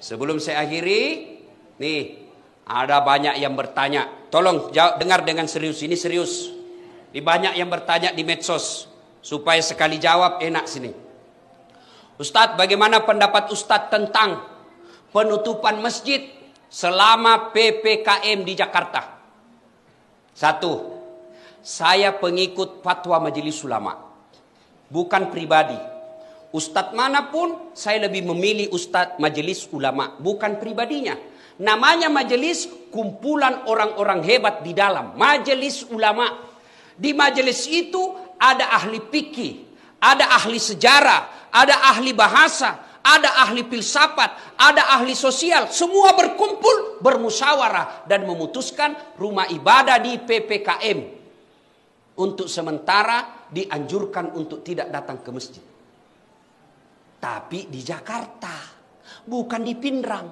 Sebelum saya akhiri, nih ada banyak yang bertanya. Tolong dengar dengan serius, ini serius. Ini banyak yang bertanya di medsos, supaya sekali jawab enak sini. Ustadz, bagaimana pendapat Ustadz tentang penutupan masjid selama PPKM di Jakarta? Satu, saya pengikut fatwa Majelis Ulama, bukan pribadi. Ustadz manapun saya lebih memilih Ustadz Majelis Ulama, bukan pribadinya. Namanya majelis, kumpulan orang-orang hebat di dalam Majelis Ulama. Di majelis itu ada ahli fikih, ada ahli sejarah, ada ahli bahasa, ada ahli filsafat, ada ahli sosial. Semua berkumpul, bermusyawarah dan memutuskan rumah ibadah di PPKM untuk sementara dianjurkan untuk tidak datang ke masjid. Tapi di Jakarta, bukan di Pindrang.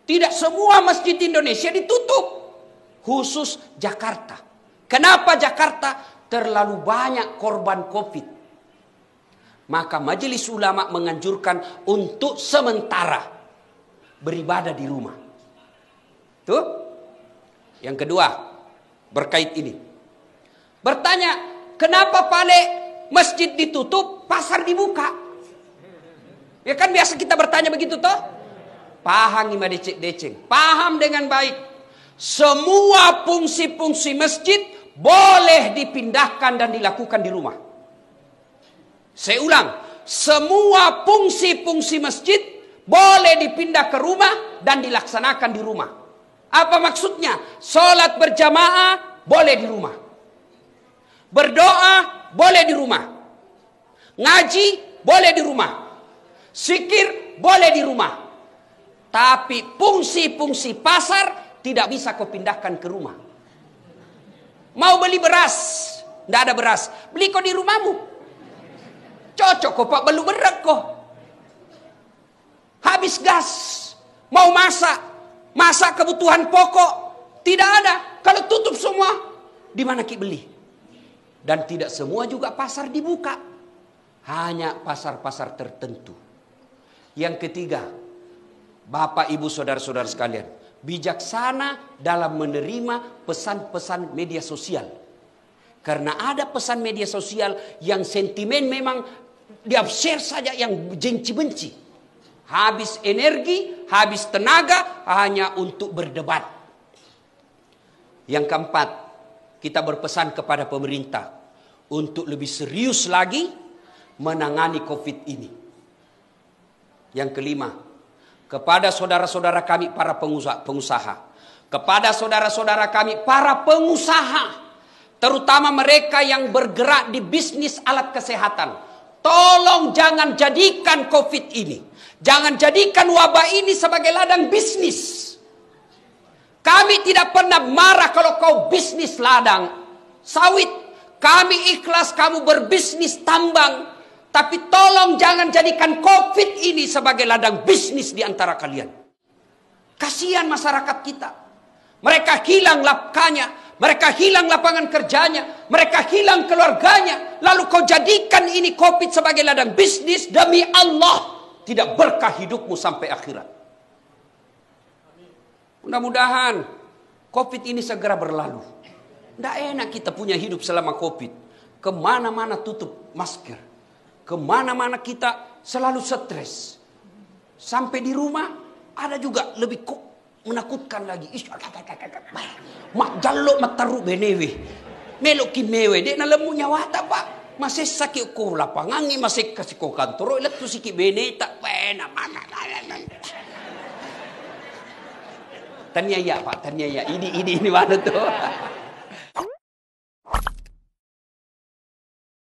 Tidak semua masjid Indonesia ditutup, khusus Jakarta. Kenapa Jakarta? Terlalu banyak korban COVID. Maka Majelis Ulama menganjurkan untuk sementara beribadah di rumah. Tuh. Yang kedua, berkait ini. Bertanya, kenapa Pale masjid ditutup, pasar dibuka? Ya kan biasa kita bertanya begitu toh? Paham ima decek-deceng. Paham dengan baik. Semua fungsi-fungsi masjid boleh dipindahkan dan dilakukan di rumah. Saya ulang. Semua fungsi-fungsi masjid boleh dipindah ke rumah dan dilaksanakan di rumah. Apa maksudnya? Sholat berjamaah boleh di rumah. Berdoa boleh di rumah. Ngaji boleh di rumah. Zikir boleh di rumah. Tapi fungsi-fungsi pasar tidak bisa kau pindahkan ke rumah. Mau beli beras, tidak ada beras, beli kau di rumahmu. Cocok kok pak, belum berat kok. Habis gas, mau masak kebutuhan pokok, tidak ada. Kalau tutup semua, di mana ki beli? Dan tidak semua juga pasar dibuka, hanya pasar-pasar tertentu. Yang ketiga, Bapak Ibu Saudara-saudara sekalian, bijaksana dalam menerima pesan-pesan media sosial. Karena ada pesan media sosial yang sentimen memang di-share saja yang benci-benci. Habis energi, habis tenaga hanya untuk berdebat. Yang keempat, kita berpesan kepada pemerintah untuk lebih serius lagi menangani COVID ini. Yang kelima, kepada saudara-saudara kami para pengusaha, kepada saudara-saudara kami para pengusaha, terutama mereka yang bergerak di bisnis alat kesehatan, tolong jangan jadikan COVID ini, jangan jadikan wabah ini sebagai ladang bisnis. Kami tidak pernah marah kalau kau bisnis ladang sawit. Kami ikhlas kamu berbisnis tambang. Tapi tolong jangan jadikan COVID ini sebagai ladang bisnis di antara kalian. Kasihan masyarakat kita. Mereka hilang nafkahnya, mereka hilang lapangan kerjanya, mereka hilang keluarganya. Lalu kau jadikan ini COVID sebagai ladang bisnis, demi Allah tidak berkah hidupmu sampai akhirat. Mudah-mudahan COVID ini segera berlalu. Tidak enak kita punya hidup selama COVID. Kemana-mana tutup masker. Kemana-mana kita selalu stres. Sampai di rumah ada juga lebih kok menakutkan lagi. Mak jaluk mataru benewe. Melok ki mewe. Dek na lemu nyawa tak pak. Masih sakit ko lapangan. Masih kasih ko kantor. Ilat tu sikit bene tak pena. Tanya ya pak. Tanya ya. Ini mana tuh.